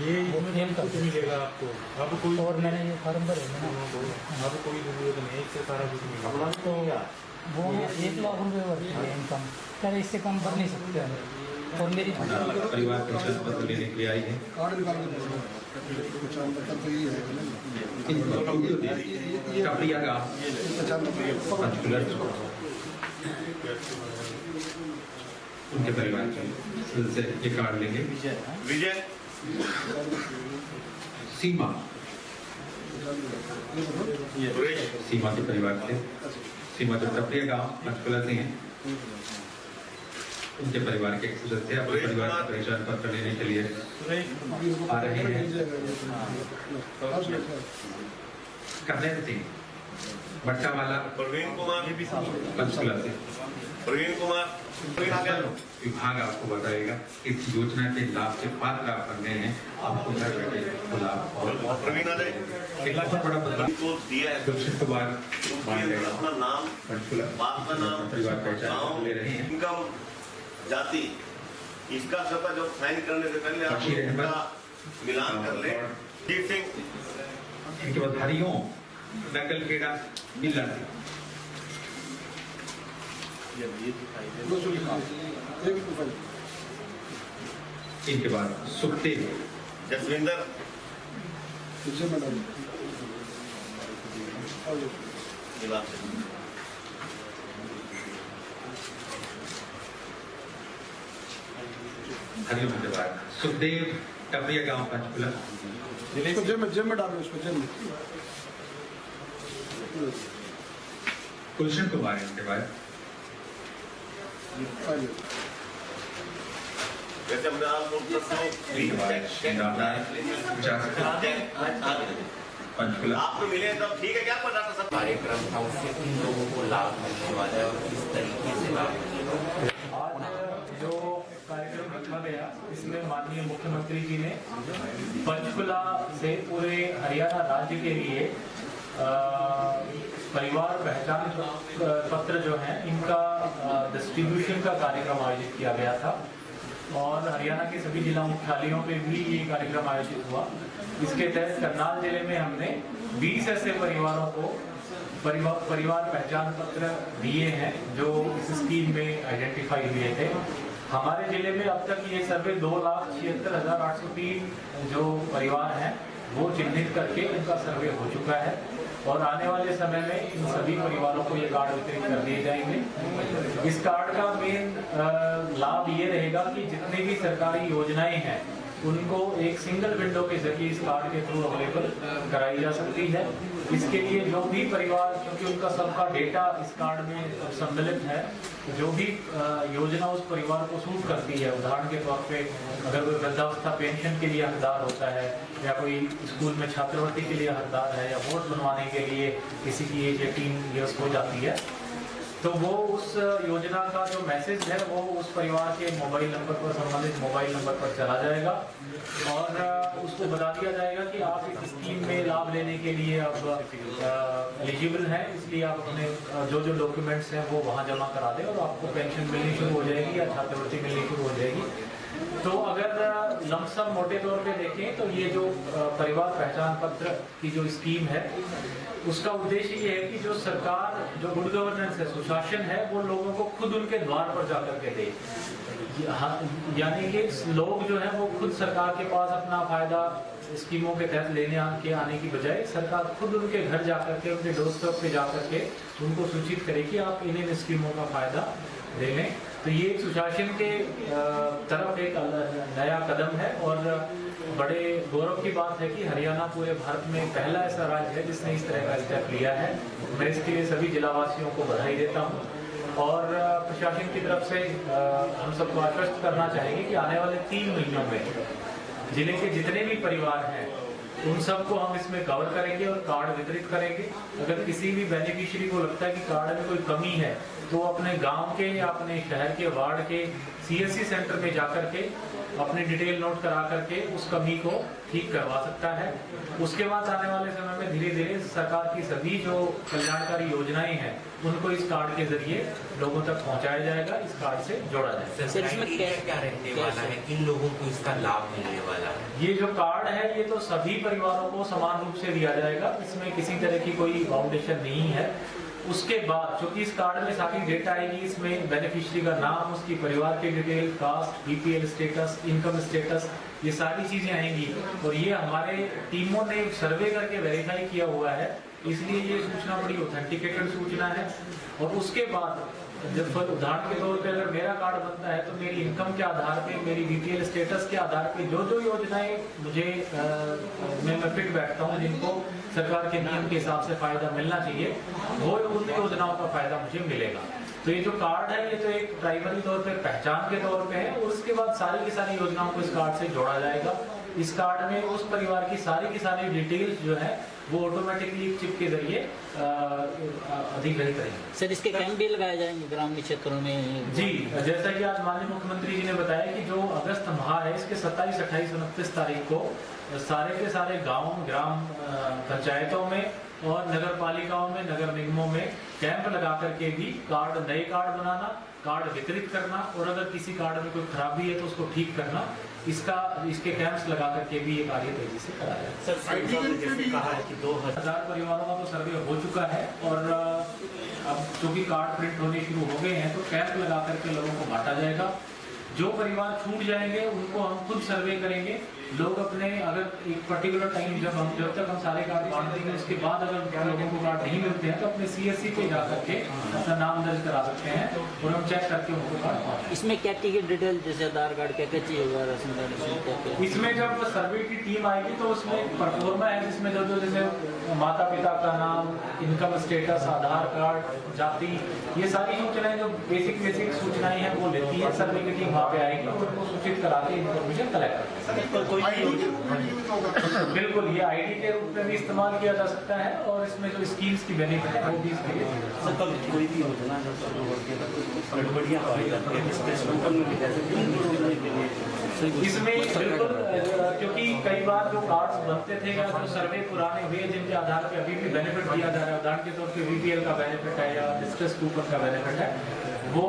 ये इसमें कुछ मिलेगा आपको, आपको कोई और मैंने ये फॉर्म भरे हैं ना, आपको कोई जरूरत नहीं है, इससे सारा कुछ मिलेगा। तो वो 1,00,000 रुपये भरती है इनकम, क्या इससे कम भर नहीं सकते हैं। और मेरी परिवार पेंशन पत्र लेने के लिए आई है। टपरिया का पंचकुला उनके परिवार से ये कार्ड लेंगे। विजय सीमा सीमा के परिवार से, सीमा जो टपरिया गांव पंचकुला से हैं, उनके परिवार के एक सदस्य अपने परिवार का पहचान पत्र लेने के लिए आ रहे हैं। कल्याण सिंह भट्टा वाला प्रवीण कुमार पंचकुला से। प्रवीण कुमार विभाग आपको बताएगा इस योजना के लाभ के पात्र आप बनने हैं, आपको घर बैठे लाभ और प्रवीण अजय एक बड़ा बदलाव को दिया है। सुरक्षित कुमार अपना नाम, पंचकुला बाप का नाम, परिवार पहचान गाँव, ले रहे हैं। इनकम, जाति, इसका सबका जब साइन करने से पहले आप इसका मिलान कर ले। जीत सिंह इनके बाद हरिओं नकल केड़ा मिला इनके बाद सुखदेव जसविंदर हरिओं के बाद सुखदेव टपरिया गांव पंचकुला जिम में डालो उसको, जिम गुलशन कुमार इनके बाद वैसे हमने आपको पंचकुला आपको मिले तब ठीक है क्या पता था सब कार्यक्रम था उससे किन लोगों को लाभ मिलने वाला है और किस तरीके से लाभ मिलेगा। आज जो कार्यक्रम रखा गया इसमें माननीय मुख्यमंत्री जी ने पंचकुला से पूरे हरियाणा राज्य के लिए परिवार पहचान पत्र जो है इनका डिस्ट्रीब्यूशन का कार्यक्रम आयोजित किया गया था और हरियाणा के सभी जिला मुख्यालयों पे भी ये कार्यक्रम आयोजित हुआ। इसके तहत करनाल जिले में हमने 20 ऐसे परिवारों को परिवार पहचान पत्र दिए हैं जो इस स्कीम में आइडेंटिफाई हुए थे। हमारे जिले में अब तक ये सर्वे 2,76,803 जो परिवार हैं वो चिन्हित करके उनका सर्वे हो चुका है और आने वाले समय में इन सभी परिवारों को ये कार्ड वितरित कर दिए जाएंगे। इस कार्ड का मेन लाभ ये रहेगा कि जितनी भी सरकारी योजनाएं हैं उनको एक सिंगल विंडो के जरिए इस कार्ड के थ्रू अवेलेबल कराई जा सकती है। इसके लिए जो भी परिवार, क्योंकि उनका सबका डेटा इस कार्ड में सम्मिलित है, जो भी योजना उस परिवार को सूट करती है, उदाहरण के तौर पे अगर कोई वृद्धावस्था पेंशन के लिए हकदार होता है या कोई स्कूल में छात्रवृत्ति के लिए हकदार है या वोट बनवाने के लिए किसी की एज 18 ईयर्स हो जाती है, तो वो उस योजना का जो मैसेज है वो उस परिवार के मोबाइल नंबर पर, संबंधित मोबाइल नंबर पर चला जाएगा और उसको बता दिया जाएगा कि आप इस स्कीम में लाभ लेने के लिए अब एलिजिबल हैं, इसलिए आप अपने जो जो डॉक्यूमेंट्स हैं वो वहाँ जमा करा दें और आपको पेंशन मिलनी शुरू हो जाएगी या छात्रवृत्ति मिलनी शुरू हो जाएगी। तो अगर लमसम मोटे तौर पे देखें तो ये जो परिवार पहचान पत्र की जो स्कीम है उसका उद्देश्य ये है कि जो सरकार, जो गुड गवर्नेंस है, सुशासन है, वो लोगों को खुद उनके द्वार पर जाकर के दे। यानी कि लोग जो है वो खुद सरकार के पास अपना फायदा स्कीमों के तहत लेने के आने की बजाय सरकार खुद उनके घर जाकर के, उनके डोरस्टेप पे जाकर के उनको सूचित करे कि आप इन स्कीमों का फायदा ले लें। तो ये सुशासन के तरफ एक नया कदम है और बड़े गौरव की बात है कि हरियाणा पूरे भारत में पहला ऐसा राज्य है जिसने इस तरह का स्टेप लिया है। मैं इसके लिए सभी जिलावासियों को बधाई देता हूँ और प्रशासन की तरफ से हम सबको आश्वस्त करना चाहेंगे कि आने वाले 3 महीनों में जिले के जितने भी परिवार हैं उन सबको हम इसमें कवर करेंगे और कार्ड वितरित करेंगे। अगर किसी भी बेनिफिशियरी को लगता है कि कार्ड में कोई कमी है तो अपने गांव के या अपने शहर के वार्ड के CSC सेंटर में जाकर के अपनी डिटेल नोट करा करके उस कमी को ठीक करवा सकता है। उसके बाद आने वाले समय में धीरे धीरे सरकार की सभी जो कल्याणकारी योजनाएं हैं उनको इस कार्ड के जरिए लोगों तक पहुंचाया जाएगा, इस कार्ड से जोड़ा जाएगा। क्या रहने वाला है, किन लोगों को इसका लाभ मिलने वाला है? ये जो कार्ड है ये तो सभी परिवारों को समान रूप से दिया जाएगा, इसमें किसी तरह की कोई बाउंडेशन नहीं है। उसके बाद चूंकि इस कार्ड में सारी डेटा आएगी, इसमें बेनिफिशियरी का नाम, उसकी परिवार की detail, caste, BPL status, income status, ये सारी चीजें आएंगी। और ये हमारे टीमों ने सर्वे करके वेरीफाई किया हुआ है, इसलिए ये सूचना बड़ी ऑथेंटिकेटेड सूचना है। और उसके बाद जब उदाहरण के तौर पे अगर मेरा कार्ड बनता है तो मेरी इनकम के आधार पे, मेरी बीपीएल स्टेटस के आधार पे जो जो योजनाएं मुझे मैं फिट बैठता हूँ, जिनको सरकार के नियम के हिसाब से फायदा मिलना चाहिए, वो उन योजनाओं का फायदा मुझे मिलेगा। तो ये जो कार्ड है ये तो एक प्राइमरी तौर पे पहचान के तौर पे है, और उसके बाद सारी की सारी योजनाओं को इस कार्ड से जोड़ा जाएगा। इस कार्ड में उस परिवार की सारी डिटेल्स जो है वो ऑटोमेटिकली चिप के जरिए अधिग्रहित रहेंगे। सर, इसके कैंप भी लगाए जाएंगे ग्रामीण क्षेत्रों में? जी, जैसा कि आज माननीय मुख्यमंत्री जी ने बताया कि जो अगस्त माह है इसके 27, 28, 29 तारीख को सारे के सारे गांव, ग्राम पंचायतों में और नगर पालिकाओं में, नगर निगमों में कैंप लगा करके भी नए कार्ड बनाना, कार्ड वितरित करना, और अगर किसी कार्ड में कोई खराबी है तो उसको ठीक करना, इसके कैंप्स लगा करके भी ये कार्य तेजी से कराया है। सर, जैसे कहा है कि 2000 परिवारों का तो सर्वे हो चुका है, और अब चूंकि कार्ड प्रिंट होने शुरू हो गए हैं तो कैंप लगा करके लोगों को बांटा जाएगा। जो परिवार छूट जाएंगे उनको हम खुद सर्वे करेंगे। लोग अपने अगर एक पर्टिकुलर टाइम जब तक हम सारे कार्ड बांट देंगे, उसके बाद अगर लोगों को कार्ड नहीं मिलते हैं तो अपने CSC पे जा करके अपना नाम दर्ज करा सकते हैं और हम चेक करके उनको कार्ड बांटेंगे। इसमें क्या की डिटेल, जैसे आधार कार्ड क्या क्या चाहिए, राशन कार्ड? इसमें जब सर्वे की टीम आएगी तो उसमें परफॉर्मा है, जिसमें जो जैसे माता पिता का नाम, इनकम स्टेटस, आधार कार्ड, जाति, ये सारी सूचनाएं जो बेसिक सूचनाएं हैं वो लेती है सर्वे की टीम, वहाँ पे आएगी और उनको सूचित करा के इन्फॉर्मेशन कलेक्ट करती है। बिल्कुल, ये आईडी के रूप में भी इस्तेमाल किया जा सकता है, और इसमें जो स्कीम्स की बेनिफिट है वो भी इसके लिए। कोई भी योजना जब शुरू होती है तो गड़बड़ियाँ पाई जाती है, इसमें बिल्कुल, क्योंकि कई बार जो कार्ड्स बनते थे या जो सर्वे पुराने हुए जिनके आधार पे अभी भी बेनिफिट दिया जा रहा है, उदाहरण के तौर पे बीपीएल का बेनिफिट है या डिस्ट्रेस कूपन का बेनिफिट है, वो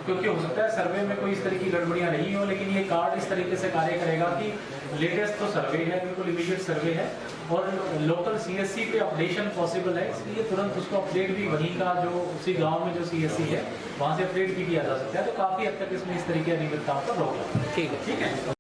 क्योंकि हो सकता है सर्वे में कोई इस तरह की गड़बड़ियां नहीं हो, लेकिन ये कार्ड इस तरीके से कार्य करेगा कि लेटेस्ट तो सर्वे है, बिल्कुल इमीडिएट सर्वे है, और लोकल CSC पे अपडेशन पॉसिबल है, इसलिए तुरंत उसको अपडेट भी वहीं का जो उसी गांव में जो CSC है वहां से अपडेट भी किया जा सकता है। तो काफी हद तक इसमें इस तरीके की अनियमितताओं पर रोक है। ठीक है।